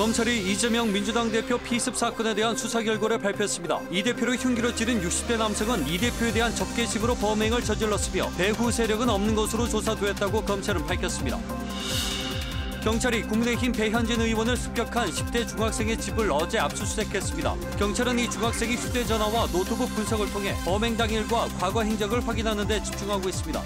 검찰이 이재명 민주당 대표 피습 사건에 대한 수사 결과를 발표했습니다. 이 대표를 흉기로 찌른 60대 남성은 이 대표에 대한 적개심으로 범행을 저질렀으며 배후 세력은 없는 것으로 조사됐다고 검찰은 밝혔습니다. 경찰이 국민의힘 배현진 의원을 습격한 10대 중학생의 집을 어제 압수수색했습니다. 경찰은 이 중학생이 휴대전화와 노트북 분석을 통해 범행 당일과 과거 행적을 확인하는 데 집중하고 있습니다.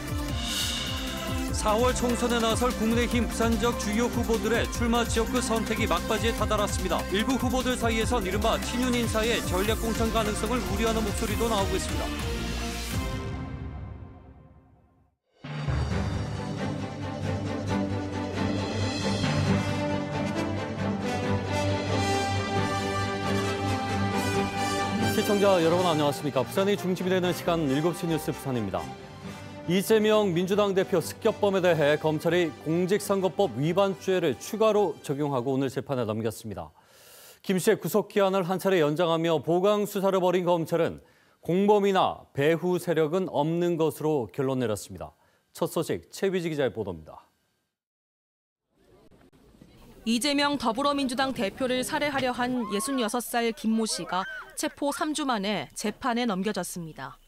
4월 총선에 나설 국민의힘 부산 지역 주요 후보들의 출마 지역구 선택이 막바지에 다다랐습니다. 일부 후보들 사이에선 이른바 친윤 인사의 전략 공천 가능성을 우려하는 목소리도 나오고 있습니다. 시청자 여러분 안녕하십니까. 부산의 중심이 되는 시간 7시 뉴스 부산입니다. 이재명 민주당 대표 습격범에 대해 검찰이 공직선거법 위반죄를 추가로 적용하고 오늘 재판에 넘겼습니다. 김 씨의 구속기한을 한 차례 연장하며 보강 수사를 벌인 검찰은 공범이나 배후 세력은 없는 것으로 결론 내렸습니다. 첫 소식 최비지 기자의 보도입니다. 이재명 더불어민주당 대표를 살해하려 한 66살 김모 씨가 체포 3주 만에 재판에 넘겨졌습니다.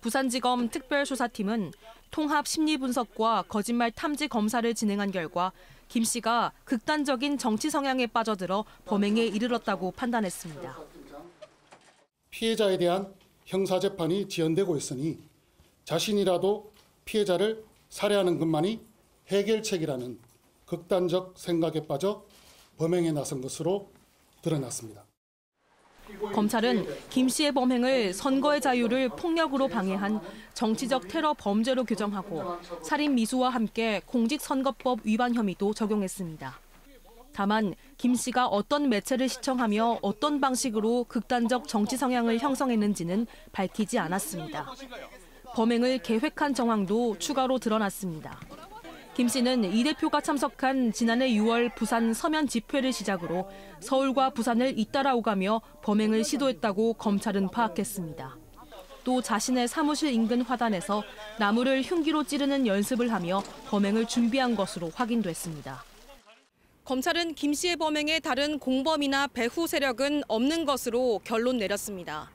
부산지검 특별수사팀은 통합 심리분석과 거짓말 탐지 검사를 진행한 결과 김 씨가 극단적인 정치 성향에 빠져들어 범행에 이르렀다고 판단했습니다. 피해자에 대한 형사재판이 지연되고 있으니 자신이라도 피해자를 살해하는 것만이 해결책이라는 극단적 생각에 빠져 범행에 나선 것으로 드러났습니다. 검찰은 김 씨의 범행을 선거의 자유를 폭력으로 방해한 정치적 테러 범죄로 규정하고 살인 미수와 함께 공직선거법 위반 혐의도 적용했습니다. 다만 김 씨가 어떤 매체를 시청하며 어떤 방식으로 극단적 정치 성향을 형성했는지는 밝히지 않았습니다. 범행을 계획한 정황도 추가로 드러났습니다. 김 씨는 이 대표가 참석한 지난해 6월 부산 서면 집회를 시작으로 서울과 부산을 잇따라 오가며 범행을 시도했다고 검찰은 파악했습니다. 또 자신의 사무실 인근 화단에서 나무를 흉기로 찌르는 연습을 하며 범행을 준비한 것으로 확인됐습니다. 검찰은 김 씨의 범행에 다른 공범이나 배후 세력은 없는 것으로 결론 내렸습니다.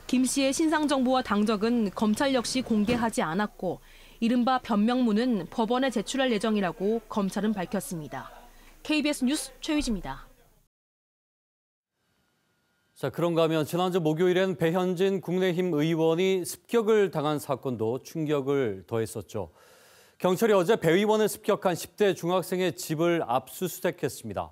김 씨의 신상 정보와 당적은 검찰 역시 공개하지 않았고 이른바 변명문은 법원에 제출할 예정이라고 검찰은 밝혔습니다. KBS 뉴스 최유지입니다. 자, 그런가 하면 지난주 목요일엔 배현진 국민의힘 의원이 습격을 당한 사건도 충격을 더했었죠. 경찰이 어제 배 의원을 습격한 10대 중학생의 집을 압수수색했습니다.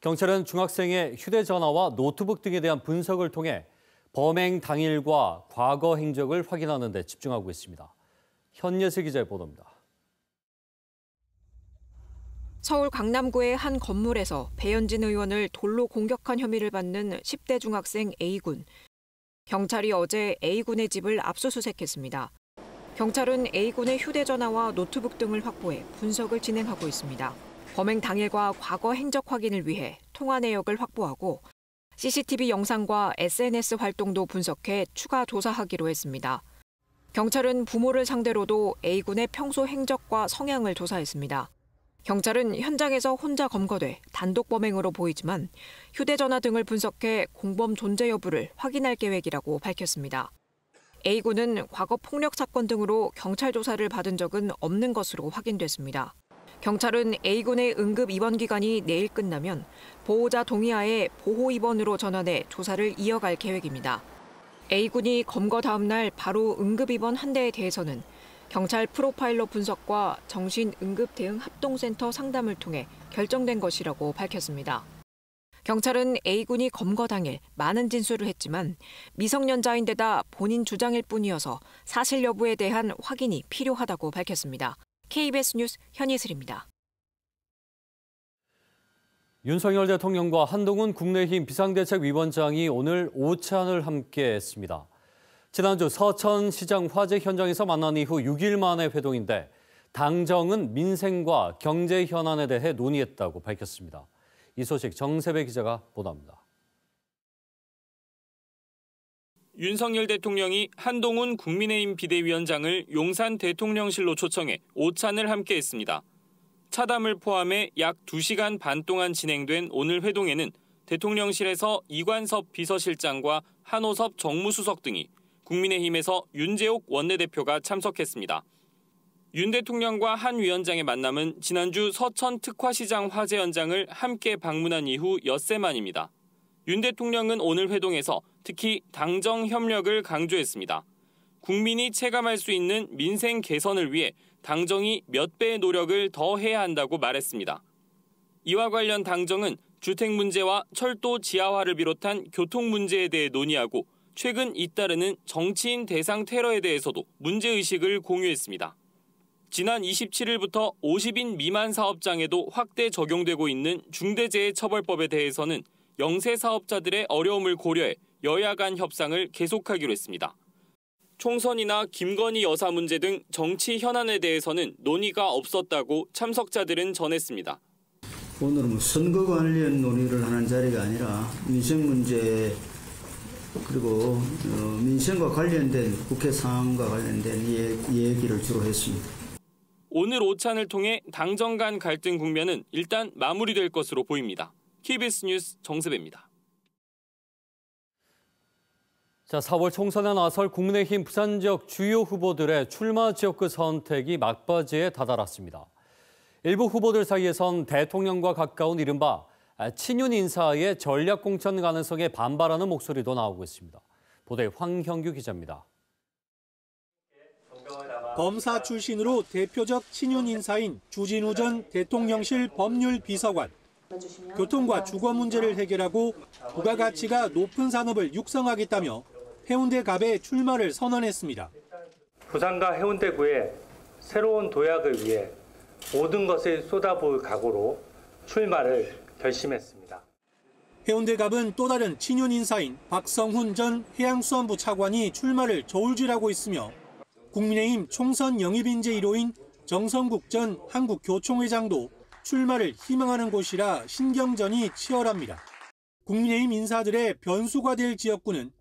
경찰은 중학생의 휴대전화와 노트북 등에 대한 분석을 통해 범행 당일과 과거 행적을 확인하는 데 집중하고 있습니다. 현예슬 기자의 보도입니다. 서울 강남구의 한 건물에서 배현진 의원을 돌로 공격한 혐의를 받는 10대 중학생 A군. 경찰이 어제 A군의 집을 압수수색했습니다. 경찰은 A군의 휴대전화와 노트북 등을 확보해 분석을 진행하고 있습니다. 범행 당일과 과거 행적 확인을 위해 통화 내역을 확보하고 CCTV 영상과 SNS 활동도 분석해 추가 조사하기로 했습니다. 경찰은 부모를 상대로도 A군의 평소 행적과 성향을 조사했습니다. 경찰은 현장에서 혼자 검거돼 단독 범행으로 보이지만 휴대전화 등을 분석해 공범 존재 여부를 확인할 계획이라고 밝혔습니다. A군은 과거 폭력 사건 등으로 경찰 조사를 받은 적은 없는 것으로 확인됐습니다. 경찰은 A군의 응급 입원 기간이 내일 끝나면 보호자 동의하에 보호 입원으로 전환해 조사를 이어갈 계획입니다. A군이 검거 다음 날 바로 응급 입원 한 대에 대해서는 경찰 프로파일러 분석과 정신응급대응 합동센터 상담을 통해 결정된 것이라고 밝혔습니다. 경찰은 A군이 검거 당일 많은 진술을 했지만 미성년자인데다 본인 주장일 뿐이어서 사실 여부에 대한 확인이 필요하다고 밝혔습니다. KBS 뉴스 현예슬입니다. 윤석열 대통령과 한동훈 국민의힘 비상대책위원장이 오늘 오찬을 함께했습니다. 지난주 서천시장 화재 현장에서 만난 이후 6일 만의 회동인데 당정은 민생과 경제 현안에 대해 논의했다고 밝혔습니다. 이 소식 정세배 기자가 보도합니다. 윤석열 대통령이 한동훈 국민의힘 비대위원장을 용산 대통령실로 초청해 오찬을 함께했습니다. 차담을 포함해 약 2시간 반 동안 진행된 오늘 회동에는 대통령실에서 이관섭 비서실장과 한호섭 정무수석 등이, 국민의힘에서 윤재옥 원내대표가 참석했습니다. 윤 대통령과 한 위원장의 만남은 지난주 서천 특화시장 화재 현장을 함께 방문한 이후 엿새 만입니다. 윤 대통령은 오늘 회동에서 특히 당정 협력을 강조했습니다. 국민이 체감할 수 있는 민생 개선을 위해 당정이 몇 배의 노력을 더 해야 한다고 말했습니다. 이와 관련 당정은 주택 문제와 철도 지하화를 비롯한 교통 문제에 대해 논의하고 최근 잇따르는 정치인 대상 테러에 대해서도 문제의식을 공유했습니다. 지난 27일부터 50인 미만 사업장에도 확대 적용되고 있는 중대재해처벌법에 대해서는 영세 사업자들의 어려움을 고려해 여야 간 협상을 계속하기로 했습니다. 총선이나 김건희 여사 문제 등 정치 현안에 대해서는 논의가 없었다고 참석자들은 전했습니다. 오늘은 선거 관련 논의를 하는 자리가 아니라 민생 문제 그리고 민생과 관련된 국회 상황과 관련된 얘기를 주로 했습니다. 오늘 오찬을 통해 당정 간 갈등 국면은 일단 마무리될 것으로 보입니다. KBS 뉴스 정세배입니다. 자, 4월 총선에 나설 국민의힘 부산 지역 주요 후보들의 출마 지역구 선택이 막바지에 다다랐습니다. 일부 후보들 사이에선 대통령과 가까운 이른바 친윤 인사의 전략 공천 가능성에 반발하는 목소리도 나오고 있습니다. 보도에 황형규 기자입니다. 검사 출신으로 대표적 친윤 인사인 주진우 전 대통령실 법률비서관. 교통과 주거 문제를 해결하고 부가가치가 높은 산업을 육성하겠다며 해운대갑에 출마를 선언했습니다. 부산과 해운대구의 새로운 도약을 위해 모든 것을 쏟아부을 각오로 출마를 결심했습니다. 해운대갑은 또 다른 친윤 인사인 박성훈 전 해양수산부 차관이 출마를 저울질하고 있으며 국민의힘 총선 영입인재 1호인 정성국 전 한국교총회장도 출마를 희망하는 곳이라 신경전이 치열합니다. 국민의힘 인사들의 변수가 될 지역구는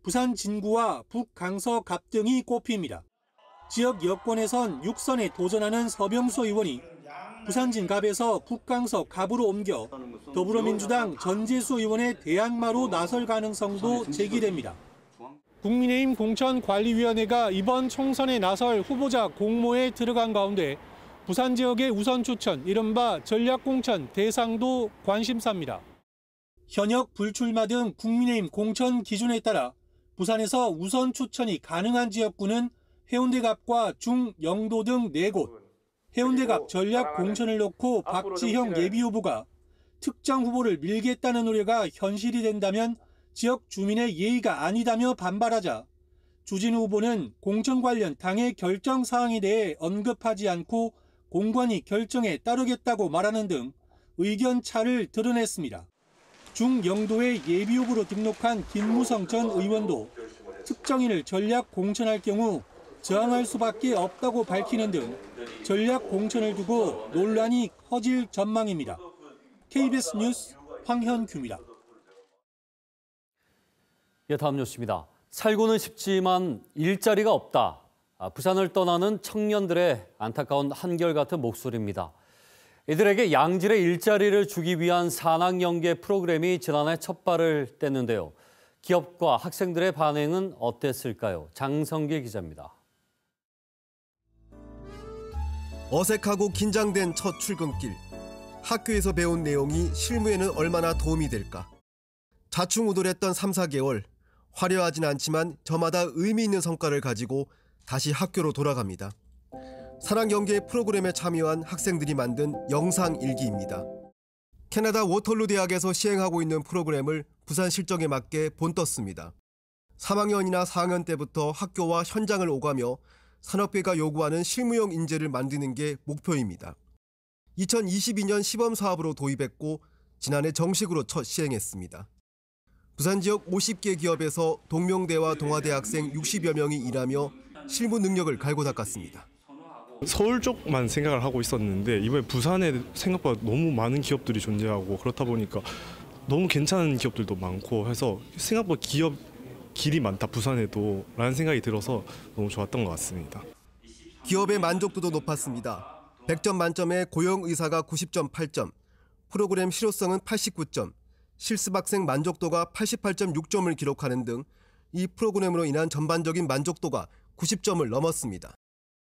부산 진구와 북강서갑 등이 꼽힙니다. 지역 여권에선 6선에 도전하는 서병수 의원이 부산 진갑에서 북강서 갑으로 옮겨 더불어민주당 전재수 의원의 대항마로 나설 가능성도 제기됩니다. 국민의힘 공천관리위원회가 이번 총선에 나설 후보자 공모에 들어간 가운데 부산 지역의 우선 추천, 이른바 전략공천 대상도 관심사입니다. 현역 불출마 등 국민의힘 공천 기준에 따라 부산에서 우선 추천이 가능한 지역구는 해운대갑과 중영도 등 4곳. 해운대갑 전략 공천을 놓고 박지형 예비후보가 특정 후보를 밀겠다는 우려가 현실이 된다면 지역 주민의 예의가 아니다며 반발하자 주진우 후보는 공천 관련 당의 결정 사항에 대해 언급하지 않고 공관위 결정에 따르겠다고 말하는 등 의견 차를 드러냈습니다. 중영도의 예비후보로 등록한 김무성 전 의원도 특정인을 전략 공천할 경우 저항할 수밖에 없다고 밝히는 등 전략 공천을 두고 논란이 커질 전망입니다. KBS 뉴스 황현규입니다. 예, 다음 뉴스입니다. 살고는 싶지만 일자리가 없다. 부산을 떠나는 청년들의 안타까운 한결같은 목소리입니다. 이들에게 양질의 일자리를 주기 위한 산학연계 프로그램이 지난해 첫 발을 뗐는데요. 기업과 학생들의 반응은 어땠을까요? 장성길 기자입니다. 어색하고 긴장된 첫 출근길. 학교에서 배운 내용이 실무에는 얼마나 도움이 될까? 좌충우돌했던 3, 4개월. 화려하진 않지만 저마다 의미 있는 성과를 가지고 다시 학교로 돌아갑니다. 산학연계 프로그램에 참여한 학생들이 만든 영상 일기입니다. 캐나다 워털루 대학에서 시행하고 있는 프로그램을 부산 실정에 맞게 본떴습니다. 3학년이나 4학년 때부터 학교와 현장을 오가며 산업계가 요구하는 실무용 인재를 만드는 게 목표입니다. 2022년 시범 사업으로 도입했고 지난해 정식으로 첫 시행했습니다. 부산 지역 50개 기업에서 동명대와 동아대 학생 60여 명이 일하며 실무 능력을 갈고 닦았습니다. 서울 쪽만 생각을 하고 있었는데 이번에 부산에 생각보다 너무 많은 기업들이 존재하고 그렇다 보니까 너무 괜찮은 기업들도 많고 해서 생각보다 기업 길이 많다 부산에도 라는 생각이 들어서 너무 좋았던 것 같습니다. 기업의 만족도도 높았습니다. 100점 만점에 고용 의사가 90.8점, 프로그램 실효성은 89점, 실습 학생 만족도가 88.6점을 기록하는 등 이 프로그램으로 인한 전반적인 만족도가 90점을 넘었습니다.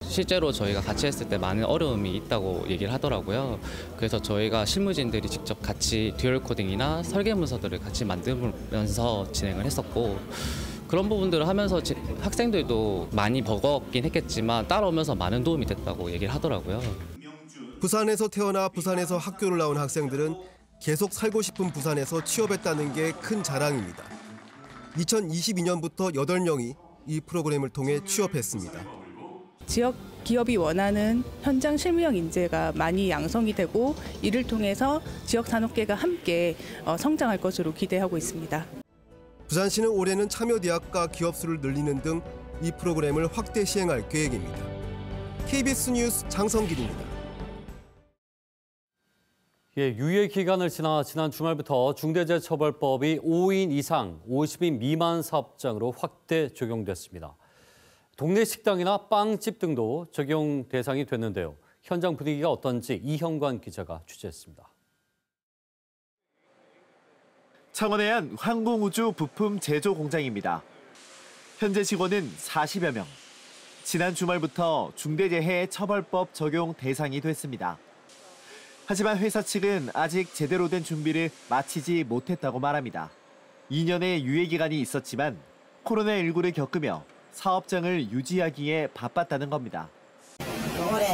실제로 저희가 같이 했을 때 많은 어려움이 있다고 얘기를 하더라고요. 그래서 저희가 실무진들이 직접 같이 듀얼 코딩이나 설계 문서들을 같이 만들면서 진행을 했었고, 그런 부분들을 하면서 학생들도 많이 버겁긴 했겠지만 따라오면서 많은 도움이 됐다고 얘기를 하더라고요. 부산에서 태어나 부산에서 학교를 나온 학생들은 계속 살고 싶은 부산에서 취업했다는 게 큰 자랑입니다. 2022년부터 8명이 이 프로그램을 통해 취업했습니다. 지역 기업이 원하는 현장 실무형 인재가 많이 양성이 되고, 이를 통해서 지역 산업계가 함께 성장할 것으로 기대하고 있습니다. 부산시는 올해는 참여 대학과 기업 수를 늘리는 등 이 프로그램을 확대 시행할 계획입니다. KBS 뉴스 장성길입니다. 유예 기간을 지나 지난 주말부터 중대재해처벌법이 5인 이상 50인 미만 사업장으로 확대 적용됐습니다. 동네 식당이나 빵집 등도 적용 대상이 됐는데요. 현장 분위기가 어떤지 이형관 기자가 취재했습니다. 창원의 한 항공우주 부품 제조 공장입니다. 현재 직원은 40여 명. 지난 주말부터 중대재해처벌법 적용 대상이 됐습니다. 하지만 회사 측은 아직 제대로 된 준비를 마치지 못했다고 말합니다. 2년의 유예 기간이 있었지만 코로나19를 겪으며 사업장을 유지하기에 바빴다는 겁니다. 올해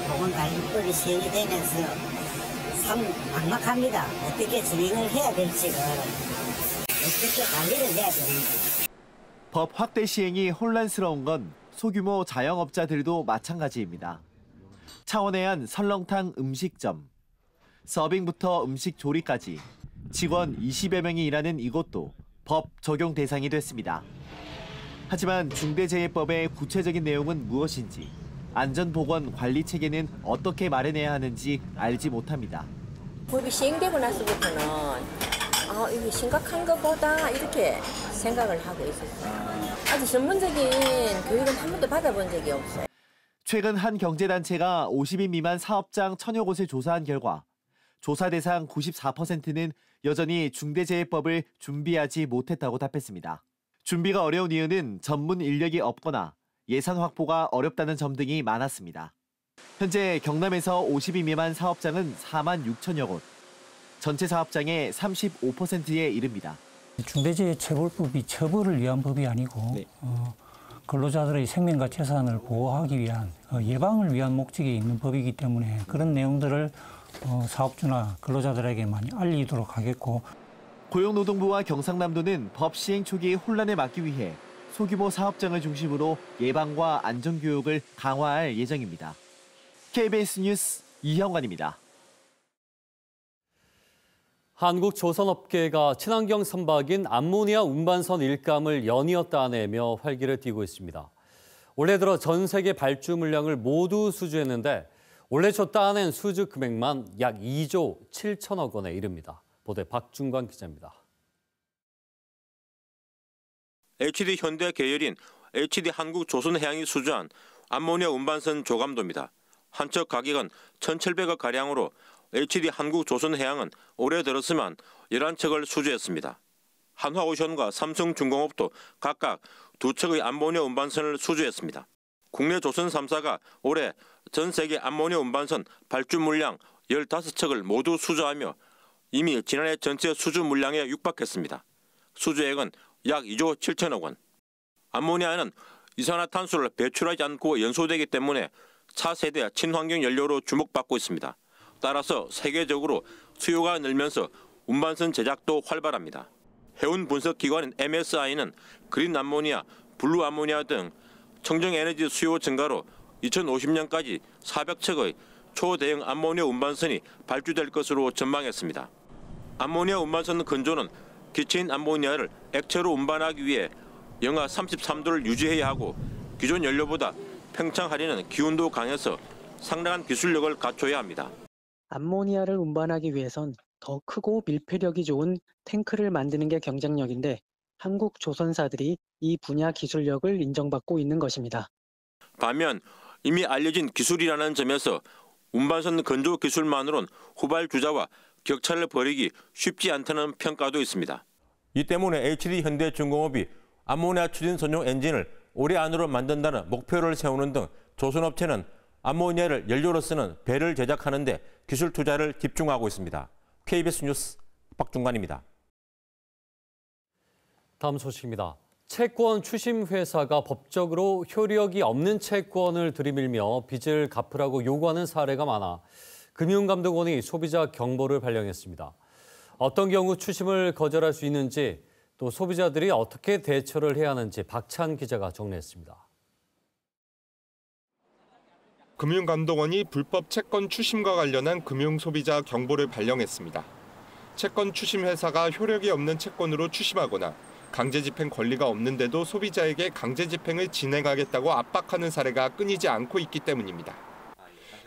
안전보건관리법이 시행이 되면서 참 막막합니다. 어떻게 진행을 해야 될지를 어떻게 관리를 해야 되는지. 법 확대 시행이 혼란스러운 건 소규모 자영업자들도 마찬가지입니다. 창원의 한 설렁탕 음식점. 서빙부터 음식 조리까지 직원 20여 명이 일하는 이곳도 법 적용 대상이 됐습니다. 하지만 중대재해법의 구체적인 내용은 무엇인지, 안전보건 관리 체계는 어떻게 마련해야 하는지 알지 못합니다. 법이 시행되고 나서부터는 이게 심각한 것보다 이렇게 생각을 하고 있었어요. 아주 전문적인 교육은 한 번도 받아본 적이 없어요. 최근 한 경제단체가 50인 미만 사업장 1000여 곳을 조사한 결과 조사 대상 94%는 여전히 중대재해법을 준비하지 못했다고 답했습니다. 준비가 어려운 이유는 전문 인력이 없거나 예산 확보가 어렵다는 점 등이 많았습니다. 현재 경남에서 50인 미만 사업장은 4만 6천여 곳, 전체 사업장의 35%에 이릅니다. 중대재해처벌법이 처벌을 위한 법이 아니고 근로자들의 생명과 재산을 보호하기 위한 예방을 위한 목적이 있는 법이기 때문에 그런 내용들을 사업주나 근로자들에게 많이 알리도록 하겠고, 고용노동부와 경상남도는 법 시행 초기 혼란을 막기 위해 소규모 사업장을 중심으로 예방과 안전교육을 강화할 예정입니다. KBS 뉴스 이형관입니다. 한국 조선업계가 친환경 선박인 암모니아 운반선 일감을 연이어 따내며 활기를 띠고 있습니다. 올해 들어 전 세계 발주 물량을 모두 수주했는데 올해 초 따낸 수주 금액만 약 2조 7천억 원에 이릅니다. 보도에 박준관 기자입니다. HD 현대 계열인 HD 한국조선해양이 수주한 암모니아 운반선 조감도입니다. 한 척 가격은 1,700억 가량으로 HD 한국조선해양은 올해 들었으면 11척을 수주했습니다. 한화오션과 삼성중공업도 각각 2척의 암모니아 운반선을 수주했습니다. 국내 조선 3사가 올해 전 세계 암모니아 운반선 발주 물량 15척을 모두 수주하며 이미 지난해 전체 수주 물량에 육박했습니다. 수주액은 약 2조 7천억 원. 암모니아는 이산화탄소를 배출하지 않고 연소되기 때문에 차세대 친환경 연료로 주목받고 있습니다. 따라서 세계적으로 수요가 늘면서 운반선 제작도 활발합니다. 해운 분석 기관인 MSI는 그린 암모니아, 블루 암모니아 등 청정에너지 수요 증가로 2050년까지 400척의 초대형 암모니아 운반선이 발주될 것으로 전망했습니다. 암모니아 운반선 건조는 기체인 암모니아를 액체로 운반하기 위해 영하 33도를 유지해야 하고 기존 연료보다 팽창하려는 기온도 강해서 상당한 기술력을 갖춰야 합니다. 암모니아를 운반하기 위해선 더 크고 밀폐력이 좋은 탱크를 만드는 게 경쟁력인데 한국 조선사들이 이 분야 기술력을 인정받고 있는 것입니다. 반면 이미 알려진 기술이라는 점에서 운반선 건조 기술만으론 후발주자와 격차를 벌이기 쉽지 않다는 평가도 있습니다. 이 때문에 HD현대중공업이 암모니아 추진 전용 엔진을 올해 안으로 만든다는 목표를 세우는 등 조선업체는 암모니아를 연료로 쓰는 배를 제작하는 데 기술 투자를 집중하고 있습니다. KBS 뉴스 박중관입니다. 다음 소식입니다. 채권 추심 회사가 법적으로 효력이 없는 채권을 들이밀며 빚을 갚으라고 요구하는 사례가 많아 금융감독원이 소비자 경보를 발령했습니다. 어떤 경우 추심을 거절할 수 있는지 또 소비자들이 어떻게 대처를 해야 하는지 박찬 기자가 정리했습니다. 금융감독원이 불법 채권 추심과 관련한 금융소비자 경보를 발령했습니다. 채권 추심 회사가 효력이 없는 채권으로 추심하거나 강제집행 권리가 없는데도 소비자에게 강제집행을 진행하겠다고 압박하는 사례가 끊이지 않고 있기 때문입니다.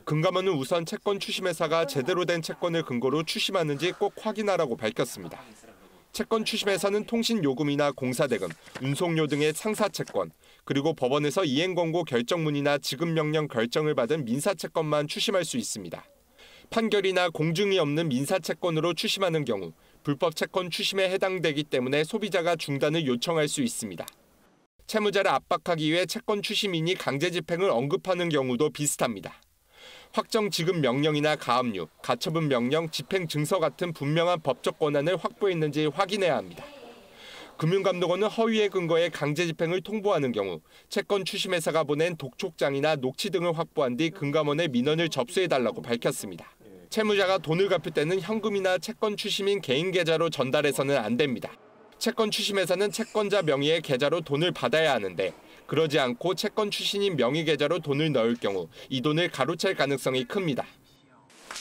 금감원은 우선 채권 추심 회사가 제대로 된 채권을 근거로 추심하는지 꼭 확인하라고 밝혔습니다. 채권 추심 회사는 통신요금이나 공사대금, 운송료 등의 상사채권, 그리고 법원에서 이행권고 결정문이나 지급명령 결정을 받은 민사채권만 추심할 수 있습니다. 판결이나 공증이 없는 민사채권으로 추심하는 경우 불법 채권 추심에 해당되기 때문에 소비자가 중단을 요청할 수 있습니다. 채무자를 압박하기 위해 채권 추심인이 강제집행을 언급하는 경우도 비슷합니다. 확정 지급 명령이나 가압류, 가처분 명령, 집행 증서 같은 분명한 법적 권한을 확보했는지 확인해야 합니다. 금융감독원은 허위의 근거에 강제집행을 통보하는 경우 채권 추심회사가 보낸 독촉장이나 녹취 등을 확보한 뒤 금감원에 민원을 접수해달라고 밝혔습니다. 채무자가 돈을 갚을 때는 현금이나 채권 추심인 개인 계좌로 전달해서는 안 됩니다. 채권 추심회사는 채권자 명의의 계좌로 돈을 받아야 하는데 그러지 않고 채권 추심인 명의 계좌로 돈을 넣을 경우 이 돈을 가로챌 가능성이 큽니다.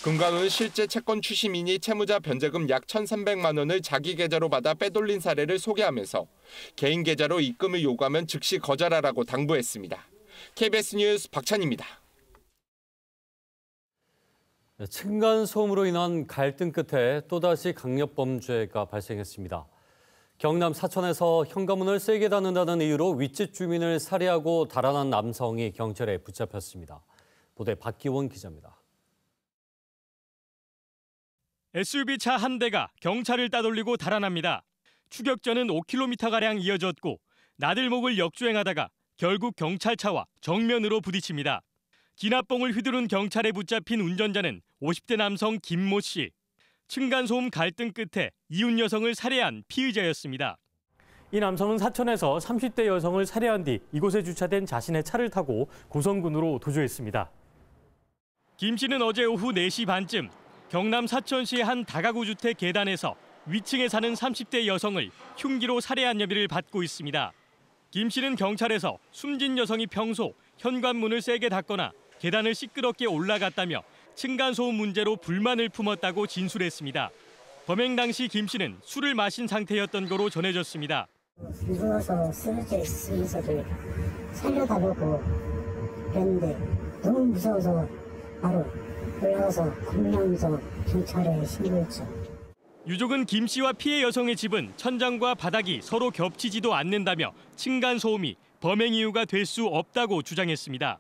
금감원은 실제 채권 추심인이 채무자 변제금 약 1,300만 원을 자기 계좌로 받아 빼돌린 사례를 소개하면서 개인 계좌로 입금을 요구하면 즉시 거절하라고 당부했습니다. KBS 뉴스 박찬입니다. 층간소음으로 인한 갈등 끝에 또다시 강력범죄가 발생했습니다. 경남 사천에서 현관문을 세게 닫는다는 이유로 윗집 주민을 살해하고 달아난 남성이 경찰에 붙잡혔습니다. 보도에 박기원 기자입니다. SUV차 한 대가 경찰을 따돌리고 달아납니다. 추격전은 5km가량 이어졌고 나들목을 역주행하다가 결국 경찰차와 정면으로 부딪힙니다. 기납봉을 휘두른 경찰에 붙잡힌 운전자는 50대 남성 김모 씨. 층간소음 갈등 끝에 이웃 여성을 살해한 피의자였습니다. 이 남성은 사천에서 30대 여성을 살해한 뒤 이곳에 주차된 자신의 차를 타고 고성군으로 도주했습니다. 김 씨는 어제 오후 4시 반쯤 경남 사천시의 한 다가구 주택 계단에서 위층에 사는 30대 여성을 흉기로 살해한 혐의를 받고 있습니다. 김 씨는 경찰에서 숨진 여성이 평소 현관문을 세게 닫거나 계단을 시끄럽게 올라갔다며 층간소음 문제로 불만을 품었다고 진술했습니다. 범행 당시 김 씨는 술을 마신 상태였던 거로 전해졌습니다. 누워서 쓰러져 있으면서도 살려다보고 그랬는데 너무 무서워서 바로 올라가서 겁나면서 경찰에 신고했죠. 유족은 김 씨와 피해 여성의 집은 천장과 바닥이 서로 겹치지도 않는다며 층간소음이 범행 이유가 될 수 없다고 주장했습니다.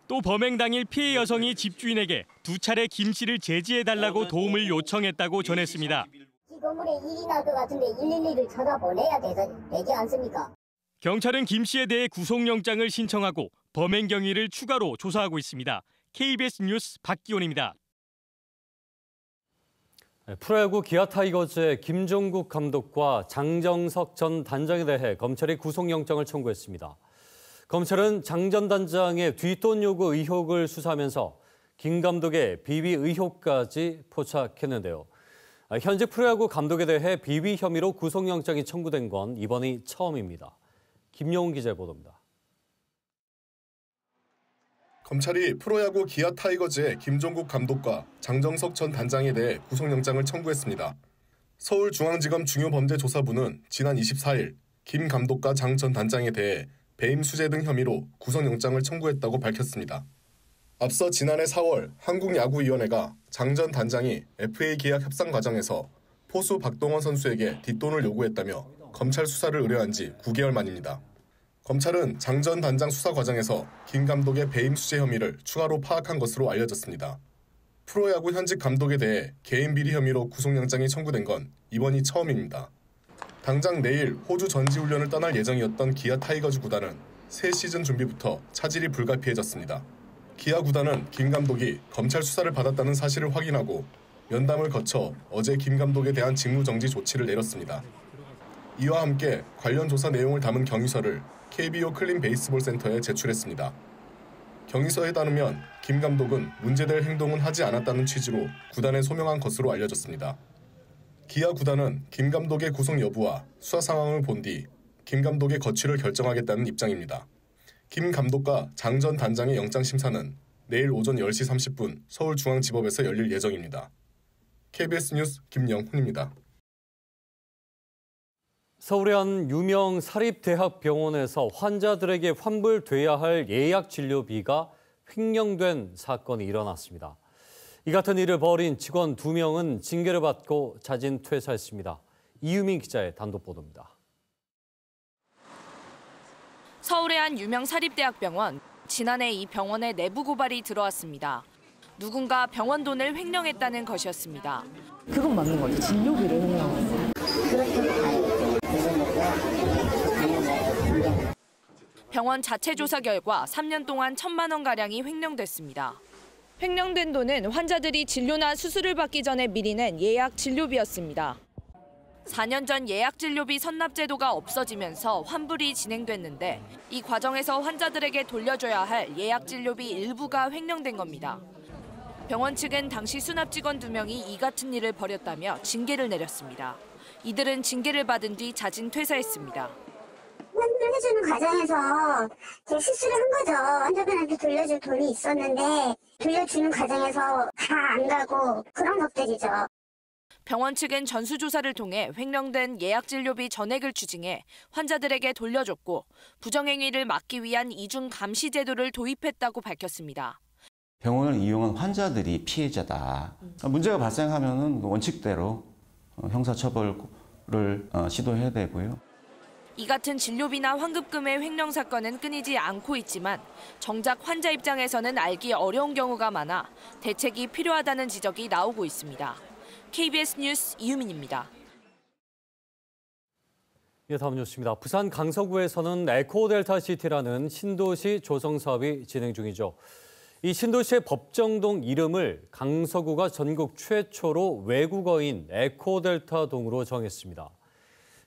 또 범행 당일 피해 여성이 집주인에게 2차례 김 씨를 제지해달라고 도움을 요청했다고 전했습니다. 이 건물에 일이 날 것 같은데 112를 찾아보내야 되지 않습니까? 경찰은 김 씨에 대해 구속영장을 신청하고 범행 경위를 추가로 조사하고 있습니다. KBS 뉴스 박기원입니다. 프로야구 기아 타이거즈의 김종국 감독과 장정석 전 단장에 대해 검찰이 구속영장을 청구했습니다. 검찰은 장 전 단장의 뒷돈 요구 의혹을 수사하면서 김 감독의 비위 의혹까지 포착했는데요. 현직 프로야구 감독에 대해 비위 혐의로 구속영장이 청구된 건 이번이 처음입니다. 김용훈 기자의 보도입니다. 검찰이 프로야구 기아 타이거즈의 김종국 감독과 장정석 전 단장에 대해 구속영장을 청구했습니다. 서울중앙지검 중요범죄조사부는 지난 24일 김 감독과 장 전 단장에 대해 배임 수재 등 혐의로 구속영장을 청구했다고 밝혔습니다. 앞서 지난해 4월 한국야구위원회가 장 전 단장이 FA 계약 협상 과정에서 포수 박동원 선수에게 뒷돈을 요구했다며 검찰 수사를 의뢰한 지 9개월 만입니다. 검찰은 장 전 단장 수사 과정에서 김 감독의 배임 수재 혐의를 추가로 파악한 것으로 알려졌습니다. 프로야구 현직 감독에 대해 개인 비리 혐의로 구속영장이 청구된 건 이번이 처음입니다. 당장 내일 호주 전지훈련을 떠날 예정이었던 기아 타이거즈 구단은 새 시즌 준비부터 차질이 불가피해졌습니다. 기아 구단은 김 감독이 검찰 수사를 받았다는 사실을 확인하고 면담을 거쳐 어제 김 감독에 대한 직무정지 조치를 내렸습니다. 이와 함께 관련 조사 내용을 담은 경위서를 KBO 클린 베이스볼 센터에 제출했습니다. 경위서에 따르면 김 감독은 문제될 행동은 하지 않았다는 취지로 구단에 소명한 것으로 알려졌습니다. 기아 구단은 김 감독의 구속 여부와 수사 상황을 본 뒤 김 감독의 거취를 결정하겠다는 입장입니다. 김 감독과 장 전 단장의 영장 심사는 내일 오전 10시 30분 서울중앙지법에서 열릴 예정입니다. KBS 뉴스 김영훈입니다. 서울의 한 유명 사립대학병원에서 환자들에게 환불돼야 할 예약 진료비가 횡령된 사건이 일어났습니다. 이 같은 일을 벌인 직원 2명은 징계를 받고 자진 퇴사했습니다. 이유민 기자의 단독 보도입니다. 서울의 한 유명 사립대학병원. 지난해 이 병원에 내부 고발이 들어왔습니다. 누군가 병원 돈을 횡령했다는 것이었습니다. 그건 맞는 거죠. 진료비를 횡령한 거. 병원 자체 조사 결과 3년 동안 1,000만 원가량이 횡령됐습니다. 횡령된 돈은 환자들이 진료나 수술을 받기 전에 미리 낸 예약 진료비였습니다. 4년 전 예약 진료비 선납 제도가 없어지면서 환불이 진행됐는데 이 과정에서 환자들에게 돌려줘야 할 예약 진료비 일부가 횡령된 겁니다. 병원 측은 당시 수납 직원 2명이 이 같은 일을 벌였다며 징계를 내렸습니다. 이들은 징계를 받은 뒤 자진 퇴사했습니다. 환불해주는 과정에서 실수를 한 거죠. 환자분한테 돌려줄 돈이 있었는데 돌려주는 과정에서 다 안 가고 그런 것들이죠. 병원 측은 전수조사를 통해 횡령된 예약 진료비 전액을 추징해 환자들에게 돌려줬고 부정행위를 막기 위한 이중 감시 제도를 도입했다고 밝혔습니다. 병원을 이용한 환자들이 피해자다. 문제가 발생하면 원칙대로 형사처벌을 시도해야 되고요. 이 같은 진료비나 환급금의 횡령 사건은 끊이지 않고 있지만 정작 환자 입장에서는 알기 어려운 경우가 많아 대책이 필요하다는 지적이 나오고 있습니다. KBS 뉴스 이유민입니다. 다음 뉴스입니다. 부산 강서구에서는 에코델타시티라는 신도시 조성 사업이 진행 중이죠. 이 신도시의 법정동 이름을 강서구가 전국 최초로 외국어인 에코델타동으로 정했습니다.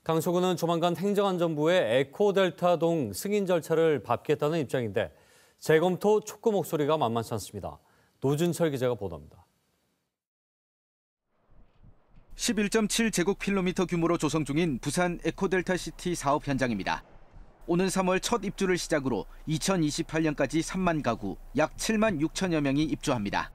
강서구는 조만간 행정안전부에 에코델타동 승인 절차를 밟겠다는 입장인데 재검토 촉구 목소리가 만만치 않습니다. 노준철 기자가 보도합니다. 11.7제곱킬로미터 규모로 조성 중인 부산 에코델타시티 사업 현장입니다. 오는 3월 첫 입주를 시작으로 2028년까지 3만 가구, 약 7만 6천여 명이 입주합니다.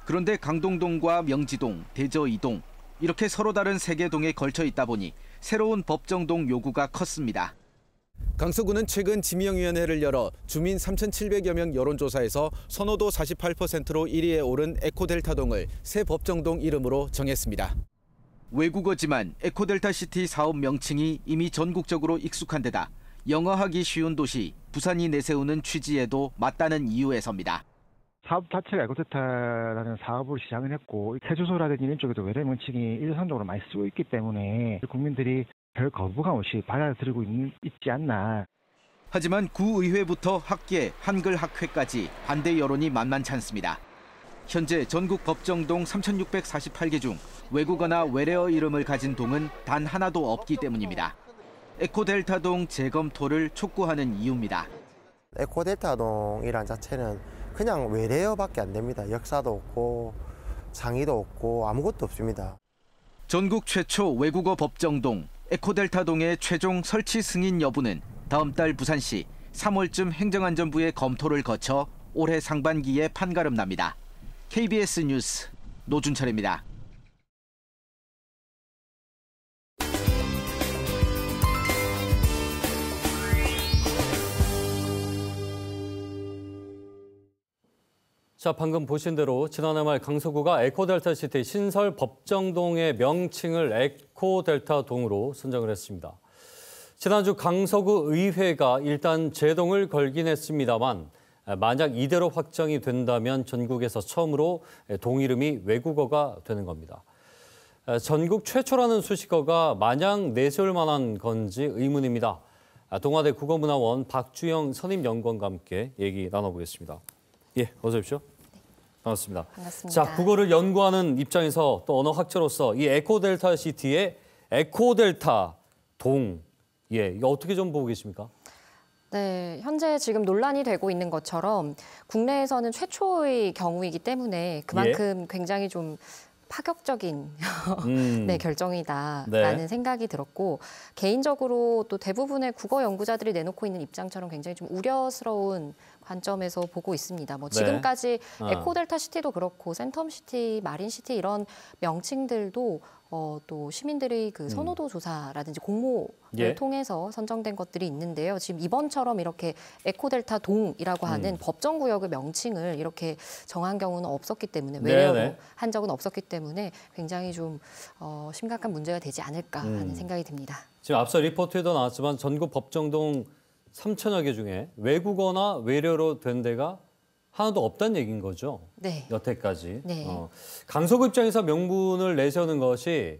그런데 강동동과 명지동, 대저이동 이렇게 서로 다른 3개 동에 걸쳐 있다 보니 새로운 법정동 요구가 컸습니다. 강서구는 최근 지명위원회를 열어 주민 3,700여 명 여론조사에서 선호도 48%로 1위에 오른 에코델타동을 새 법정동 이름으로 정했습니다. 외국어지만 에코델타시티 사업 명칭이 이미 전국적으로 익숙한 데다 영어하기 쉬운 도시 부산이 내세우는 취지에도 맞다는 이유에서입니다. 사업 자체가 에코델타라는 사업을 시작을 했고 세주소라든지 이런 쪽에도 외래 명칭이 일상적으로 많이 쓰고 있기 때문에 국민들이 별 거부감 없이 받아들이고 있지 않나. 하지만 구의회부터 학계, 한글 학회까지 반대 여론이 만만치 않습니다. 현재 전국 법정동 3,648개 중 외국어나 외래어 이름을 가진 동은 단 하나도 없기 때문입니다. 에코델타동 재검토를 촉구하는 이유입니다. 에코델타동이란 자체는 그냥 외래어밖에 안 됩니다. 역사도 없고 장의도 없고 아무것도 없습니다. 전국 최초 외국어 법정동 에코델타동의 최종 설치 승인 여부는 다음 달 부산시 3월쯤 행정안전부의 검토를 거쳐 올해 상반기에 판가름 납니다. KBS 뉴스 노준철입니다. 자, 방금 보신 대로 지난해 말 강서구가 에코델타시티 신설 법정동의 명칭을 에코델타동으로 선정을 했습니다. 지난주 강서구 의회가 일단 제동을 걸긴 했습니다만 만약 이대로 확정이 된다면 전국에서 처음으로 동이름이 외국어가 되는 겁니다. 전국 최초라는 수식어가 마냥 내세울 만한 건지 의문입니다. 동아대 국어문화원 박주영 선임연구원과 함께 얘기 나눠보겠습니다. 예, 어서 오십시오. 반갑습니다. 반갑습니다. 자, 국어를 연구하는 입장에서 또 언어 학자로서 이 에코델타 시티의 에코델타 동, 예, 이거 어떻게 좀 보고 계십니까? 네, 현재 지금 논란이 되고 있는 것처럼 국내에서는 최초의 경우이기 때문에 그만큼 굉장히 좀 파격적인 네, 결정이다라는 생각이 들었고 개인적으로 또 대부분의 국어 연구자들이 내놓고 있는 입장처럼 굉장히 좀 우려스러운 관점에서 보고 있습니다. 뭐 지금까지 에코델타 시티도 그렇고 센텀 시티, 마린 시티 이런 명칭들도 또 시민들의 그 선호도 조사라든지 공모를 통해서 선정된 것들이 있는데요. 지금 이번처럼 이렇게 에코델타 동이라고 하는 법정 구역의 명칭을 이렇게 정한 경우는 없었기 때문에 외래어로 한 적은 없었기 때문에 굉장히 좀 심각한 문제가 되지 않을까 하는 생각이 듭니다. 지금 앞서 리포트에도 나왔지만 전국 법정동 3천여 개 중에 외국어나 외래어로 된 데가 하나도 없다는 얘기인 거죠. 네. 여태까지. 네. 강서구 입장에서 명분을 내세우는 것이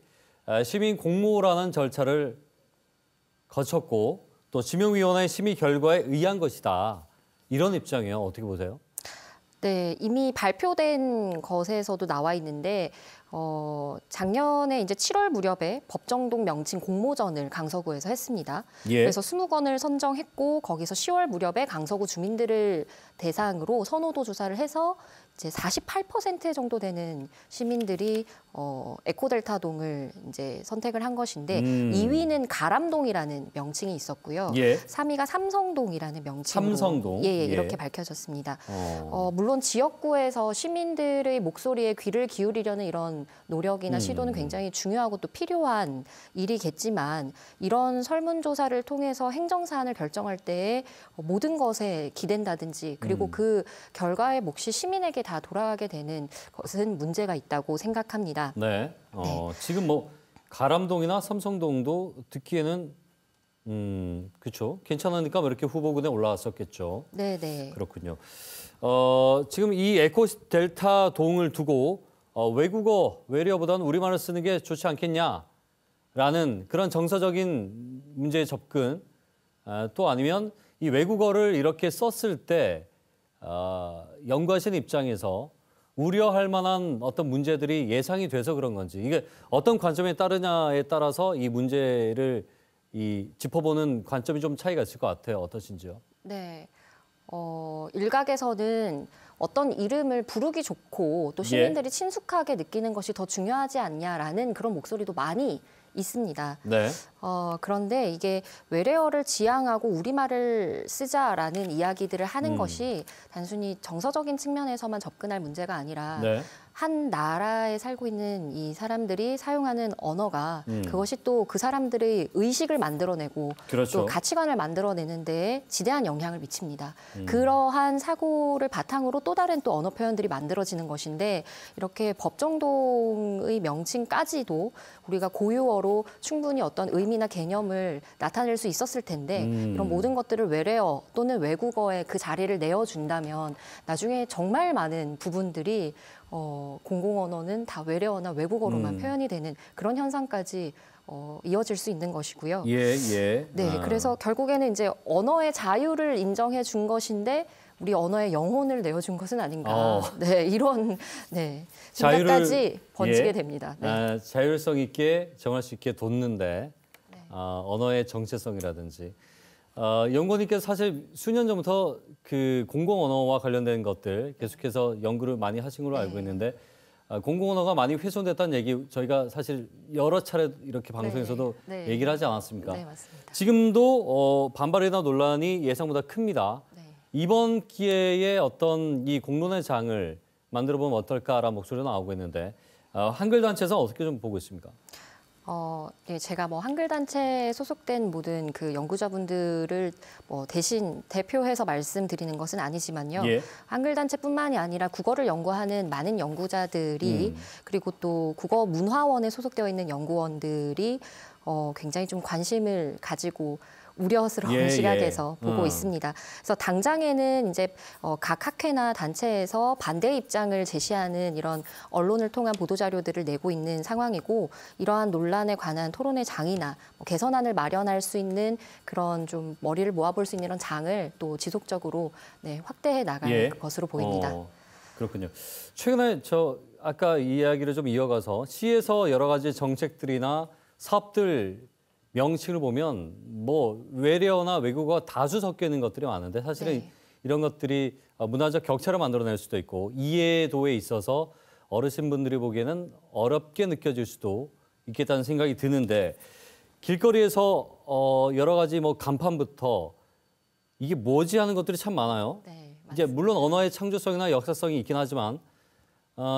시민 공모라는 절차를 거쳤고 또 지명위원회의 심의 결과에 의한 것이다. 이런 입장이에요. 어떻게 보세요? 네, 이미 발표된 것에서도 나와 있는데 작년에 이제 7월 무렵에 법정동 명칭 공모전을 강서구에서 했습니다. 그래서 20건을 선정했고 거기서 10월 무렵에 강서구 주민들을 대상으로 선호도 조사를 해서 이제 48% 정도 되는 시민들이 에코델타 동을 이제 선택을 한 것인데 2위는 가람동이라는 명칭이 있었고요. 3위가 삼성동이라는 명칭으로 삼성동. 이렇게 밝혀졌습니다. 물론 지역구에서 시민들의 목소리에 귀를 기울이려는 이런 노력이나 시도는 굉장히 중요하고 또 필요한 일이겠지만 이런 설문조사를 통해서 행정사안을 결정할 때에 모든 것에 기댄다든지 그리고 그 결과의 몫이 시민에게 다 돌아가게 되는 것은 문제가 있다고 생각합니다. 네. 지금 뭐 가람동이나 삼성동도 듣기에는 그렇죠. 괜찮으니까 뭐 이렇게 후보군에 올라왔었겠죠. 네. 그렇군요. 지금 이 에코델타 동을 두고 외국어, 외래어보다는 우리말을 쓰는 게 좋지 않겠냐라는 그런 정서적인 문제의 접근 또 아니면 이 외국어를 이렇게 썼을 때 연구하시는 입장에서 우려할 만한 어떤 문제들이 예상이 돼서 그런 건지 이게 어떤 관점에 따르냐에 따라서 이 문제를 짚어보는 관점이 좀 차이가 있을 것 같아요. 어떠신지요? 네. 일각에서는 어떤 이름을 부르기 좋고 또 시민들이 친숙하게 느끼는 것이 더 중요하지 않냐라는 그런 목소리도 많이 있습니다. 네. 그런데 이게 외래어를 지향하고 우리말을 쓰자라는 이야기들을 하는 것이 단순히 정서적인 측면에서만 접근할 문제가 아니라 한 나라에 살고 있는 이 사람들이 사용하는 언어가 그것이 또 그 사람들의 의식을 만들어내고 또 가치관을 만들어내는 데에 지대한 영향을 미칩니다. 그러한 사고를 바탕으로 또 다른 또 언어 표현들이 만들어지는 것인데 이렇게 법정동의 명칭까지도 우리가 고유어로 충분히 어떤 의미나 개념을 나타낼 수 있었을 텐데 이런 모든 것들을 외래어 또는 외국어에 그 자리를 내어준다면 나중에 정말 많은 부분들이 공공언어는 다 외래어나 외국어로만 표현이 되는 그런 현상까지 이어질 수 있는 것이고요. 네, 그래서 결국에는 이제 언어의 자유를 인정해 준 것인데 우리 언어의 영혼을 내어준 것은 아닌가. 네, 이런 생각까지 번지게 됩니다. 네. 자율성 있게 정할 수 있게 뒀는데 언어의 정체성이라든지 연구원님께서 사실 수년 전부터 그 공공언어와 관련된 것들 계속해서 연구를 많이 하신 걸로 알고 있는데 공공언어가 많이 훼손됐다는 얘기 저희가 사실 여러 차례 이렇게 방송에서도 얘기를 하지 않았습니까? 네, 맞습니다. 지금도 반발이나 논란이 예상보다 큽니다. 이번 기회에 어떤 이 공론의 장을 만들어보면 어떨까라는 목소리가 나오고 있는데 한글 단체에서 어떻게 좀 보고 있습니까? 제가 뭐 한글 단체에 소속된 모든 그 연구자분들을 뭐 대신 대표해서 말씀드리는 것은 아니지만요. 한글 단체뿐만이 아니라 국어를 연구하는 많은 연구자들이 그리고 또 국어 문화원에 소속되어 있는 연구원들이 굉장히 좀 관심을 가지고 우려스러운 시각에서 보고 있습니다. 그래서 당장에는 이제 각 학회나 단체에서 반대 입장을 제시하는 이런 언론을 통한 보도 자료들을 내고 있는 상황이고 이러한 논란에 관한 토론회 장이나 개선안을 마련할 수 있는 그런 좀 머리를 모아볼 수 있는 이런 장을 또 지속적으로 확대해 나갈 것으로 보입니다. 그렇군요. 최근에 아까 이야기를 좀 이어가서 시에서 여러 가지 정책들이나 사업들 명칭을 보면 뭐 외래어나 외국어가 다수 섞여 있는 것들이 많은데 사실은 이런 것들이 문화적 격차를 만들어낼 수도 있고 이해도에 있어서 어르신분들이 보기에는 어렵게 느껴질 수도 있겠다는 생각이 드는데 길거리에서 여러 가지 뭐 간판부터 이게 뭐지 하는 것들이 참 많아요. 이제 물론 언어의 창조성이나 역사성이 있긴 하지만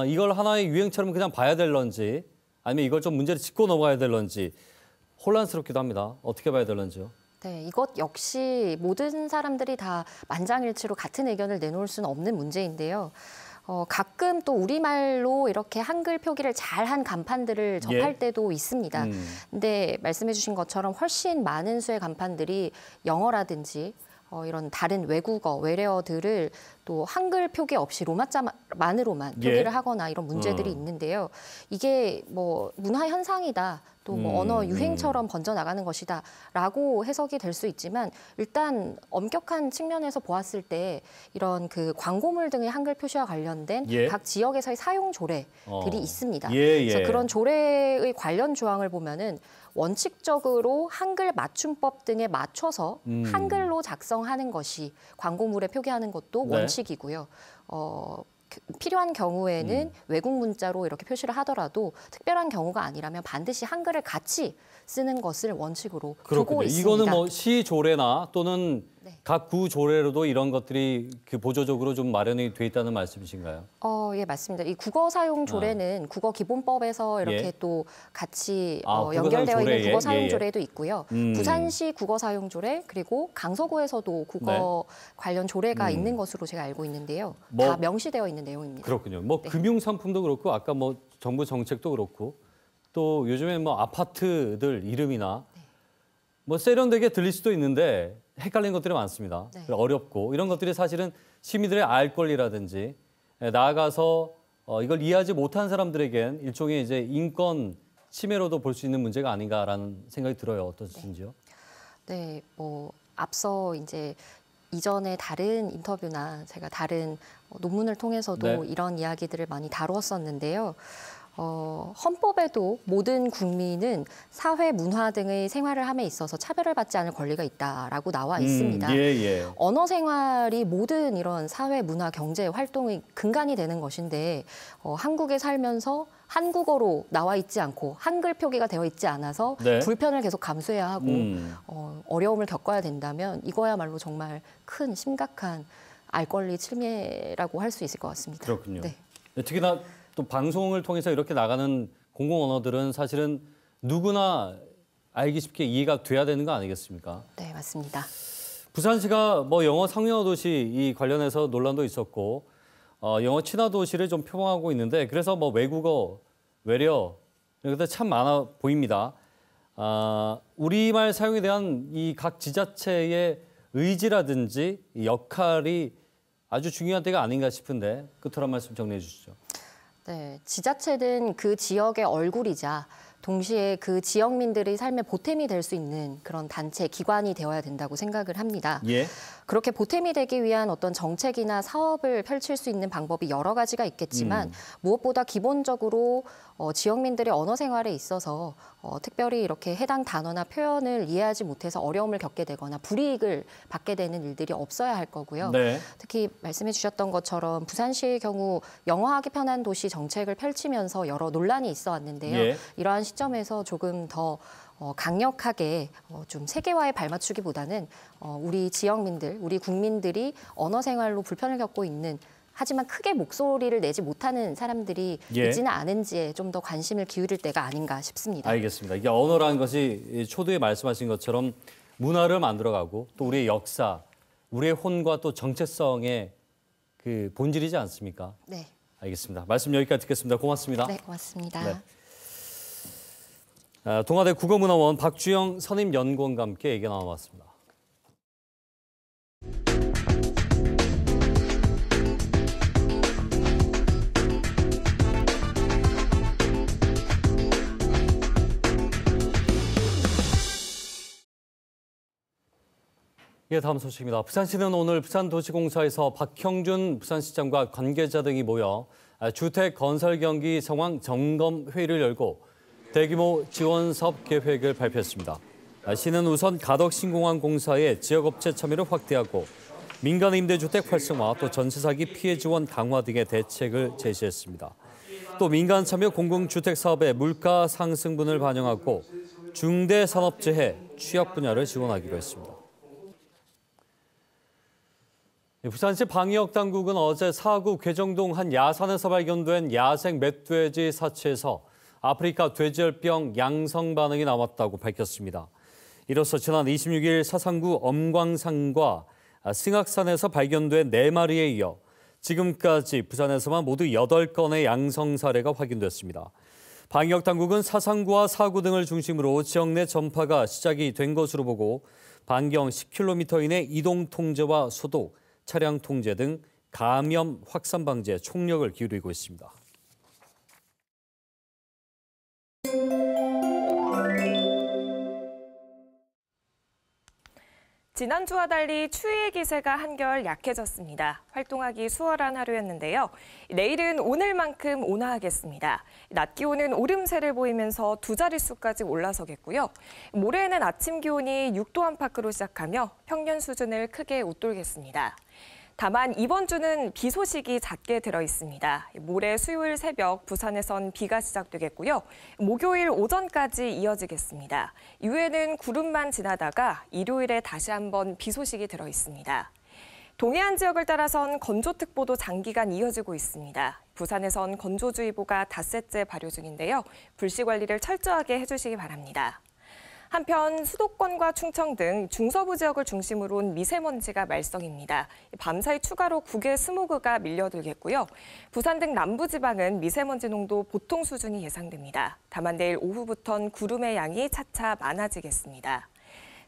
이걸 하나의 유행처럼 그냥 봐야 될런지 아니면 이걸 좀 문제를 짚고 넘어가야 될런지 혼란스럽기도 합니다. 어떻게 봐야 될런지요? 네, 이것 역시 모든 사람들이 다 만장일치로 같은 의견을 내놓을 수는 없는 문제인데요. 가끔 또 우리말로 이렇게 한글 표기를 잘한 간판들을 접할 때도 있습니다. 근데 말씀해 주신 것처럼 훨씬 많은 수의 간판들이 영어라든지 이런 다른 외국어, 외래어들을 또 한글 표기 없이 로마자만으로만 표기를 하거나 이런 문제들이 있는데요. 이게 뭐 문화 현상이다. 또 뭐 언어 유행처럼 번져나가는 것이다라고 해석이 될 수 있지만 일단 엄격한 측면에서 보았을 때 이런 그 광고물 등의 한글 표시와 관련된 각 지역에서의 사용 조례들이 있습니다. 그래서 그런 조례의 관련 조항을 보면은 원칙적으로 한글 맞춤법 등에 맞춰서 한글로 작성하는 것이 광고물에 표기하는 것도 원칙이고요. 필요한 경우에는 외국 문자로 이렇게 표시를 하더라도 특별한 경우가 아니라면 반드시 한글을 같이 쓰는 것을 원칙으로 두고 있습니다. 이거는 뭐 시 조례나 또는 각 구 조례로도 이런 것들이 그 보조적으로 좀 마련이 돼 있다는 말씀이신가요? 예, 맞습니다. 이 국어 사용 조례는 국어 기본법에서 이렇게 또 같이 연결되어 있는 국어 사용 조례도 있고요. 부산시 국어 사용 조례 그리고 강서구에서도 국어 관련 조례가 있는 것으로 제가 알고 있는데요. 다 명시되어 있는 내용입니다. 그렇군요. 뭐 금융 상품도 그렇고 아까 뭐 정부 정책도 그렇고 또 요즘에 뭐 아파트들 이름이나 뭐 세련되게 들릴 수도 있는데 헷갈리는 것들이 많습니다. 어렵고 이런 것들이 사실은 시민들의 알 권리라든지 나아가서 이걸 이해하지 못한 사람들에겐 일종의 이제 인권 침해로도 볼 수 있는 문제가 아닌가라는 생각이 들어요. 어떠신지요? 네, 뭐 앞서 이제 이전에 다른 인터뷰나 제가 다른 논문을 통해서도 이런 이야기들을 많이 다루었었는데요. 헌법에도 모든 국민은 사회, 문화 등의 생활을 함에 있어서 차별을 받지 않을 권리가 있다라고 나와 있습니다. 언어 생활이 모든 이런 사회, 문화, 경제 활동의 근간이 되는 것인데 한국에 살면서 한국어로 나와 있지 않고 한글 표기가 되어 있지 않아서 불편을 계속 감수해야 하고 어려움을 겪어야 된다면 이거야말로 정말 큰 심각한 알 권리 침해라고 할 수 있을 것 같습니다. 그렇군요. 특히나 또 방송을 통해서 이렇게 나가는 공공 언어들은 사실은 누구나 알기 쉽게 이해가 돼야 되는 거 아니겠습니까? 네, 맞습니다. 부산시가 뭐 영어 상용어 도시 이 관련해서 논란도 있었고 영어 친화 도시를 좀 표방하고 있는데 그래서 뭐 외국어, 외래어 이런 것들 참 많아 보입니다. 우리말 사용에 대한 이 각 지자체의 의지라든지 역할이 아주 중요한 때가 아닌가 싶은데 끝으로 한 말씀 정리해 주시죠. 네, 지자체는 그 지역의 얼굴이자 동시에 그 지역민들의 삶의 보탬이 될 수 있는 그런 단체, 기관이 되어야 된다고 생각을 합니다. 그렇게 보탬이 되기 위한 어떤 정책이나 사업을 펼칠 수 있는 방법이 여러 가지가 있겠지만 무엇보다 기본적으로 지역민들의 언어 생활에 있어서 특별히 이렇게 해당 단어나 표현을 이해하지 못해서 어려움을 겪게 되거나 불이익을 받게 되는 일들이 없어야 할 거고요. 특히 말씀해 주셨던 것처럼 부산시의 경우 영어하기 편한 도시 정책을 펼치면서 여러 논란이 있어 왔는데요. 이러한 시점에서 조금 더 강력하게 좀 세계화에 발맞추기보다는 우리 지역민들, 우리 국민들이 언어 생활로 불편을 겪고 있는 하지만 크게 목소리를 내지 못하는 사람들이 있지는 않은지에 좀 더 관심을 기울일 때가 아닌가 싶습니다. 알겠습니다. 이게 언어라는 것이 초두에 말씀하신 것처럼 문화를 만들어가고 또 우리의 역사, 우리의 혼과 또 정체성의 그 본질이지 않습니까? 네. 알겠습니다. 말씀 여기까지 듣겠습니다. 고맙습니다. 네, 고맙습니다. 동아대 국어문화원 박주영 선임연구원과 함께 얘기 나눠봤습니다. 예, 다음 소식입니다. 부산시는 오늘 부산도시공사에서 박형준 부산시장과 관계자 등이 모여 주택 건설 경기 상황 점검 회의를 열고 대규모 지원 사업 계획을 발표했습니다. 시는 우선 가덕신공항공사의 지역업체 참여를 확대하고 민간 임대주택 활성화, 또 전세 사기 피해 지원 강화 등의 대책을 제시했습니다. 또 민간 참여 공공주택 사업의 물가 상승분을 반영하고 중대산업재해 취약 분야를 지원하기로 했습니다. 부산시 방역당국은 어제 사구 괴정동 한 야산에서 발견된 야생 멧돼지 사체에서 아프리카 돼지열병 양성 반응이 나왔다고 밝혔습니다. 이로써 지난 26일 사상구 엄광산과 승악산에서 발견된 4마리에 이어 지금까지 부산에서만 모두 8건의 양성 사례가 확인됐습니다. 방역당국은 사상구와 사구 등을 중심으로 지역 내 전파가 시작이 된 것으로 보고 반경 10km 이내 이동 통제와 소독, 차량 통제 등 감염 확산 방지에 총력을 기울이고 있습니다. 지난주와 달리 추위의 기세가 한결 약해졌습니다. 활동하기 수월한 하루였는데요. 내일은 오늘만큼 온화하겠습니다. 낮 기온은 오름세를 보이면서 2자릿수까지 올라서겠고요. 모레에는 아침 기온이 6도 안팎으로 시작하며 평년 수준을 크게 웃돌겠습니다. 다만 이번 주는 비 소식이 잦게 들어있습니다. 모레 수요일 새벽 부산에선 비가 시작되겠고요. 목요일 오전까지 이어지겠습니다. 이후에는 구름만 지나다가 일요일에 다시 한번 비 소식이 들어있습니다. 동해안 지역을 따라선 건조특보도 장기간 이어지고 있습니다. 부산에선 건조주의보가 닷새째 발효 중인데요. 불씨 관리를 철저하게 해주시기 바랍니다. 한편 수도권과 충청 등 중서부 지역을 중심으로 온 미세먼지가 말썽입니다. 밤사이 추가로 국외 스모그가 밀려들겠고요. 부산 등 남부지방은 미세먼지 농도 보통 수준이 예상됩니다. 다만 내일 오후부터는 구름의 양이 차차 많아지겠습니다.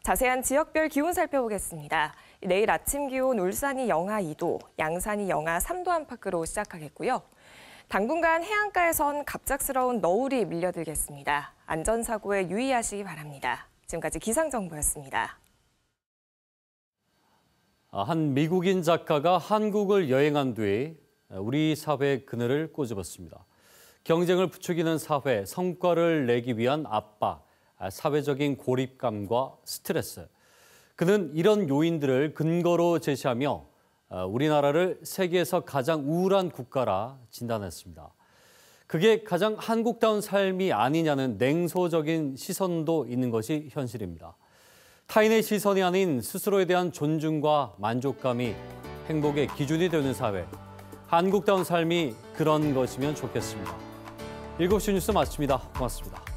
자세한 지역별 기온 살펴보겠습니다. 내일 아침 기온 울산이 영하 2도, 양산이 영하 3도 안팎으로 시작하겠고요. 당분간 해안가에선 갑작스러운 너울이 밀려들겠습니다. 안전사고에 유의하시기 바랍니다. 지금까지 기상정보였습니다. 한 미국인 작가가 한국을 여행한 뒤 우리 사회의 그늘을 꼬집었습니다. 경쟁을 부추기는 사회, 성과를 내기 위한 압박, 사회적인 고립감과 스트레스. 그는 이런 요인들을 근거로 제시하며 우리나라를 세계에서 가장 우울한 국가라 진단했습니다. 그게 가장 한국다운 삶이 아니냐는 냉소적인 시선도 있는 것이 현실입니다. 타인의 시선이 아닌 스스로에 대한 존중과 만족감이 행복의 기준이 되는 사회. 한국다운 삶이 그런 것이면 좋겠습니다. 7시 뉴스 마칩니다. 고맙습니다.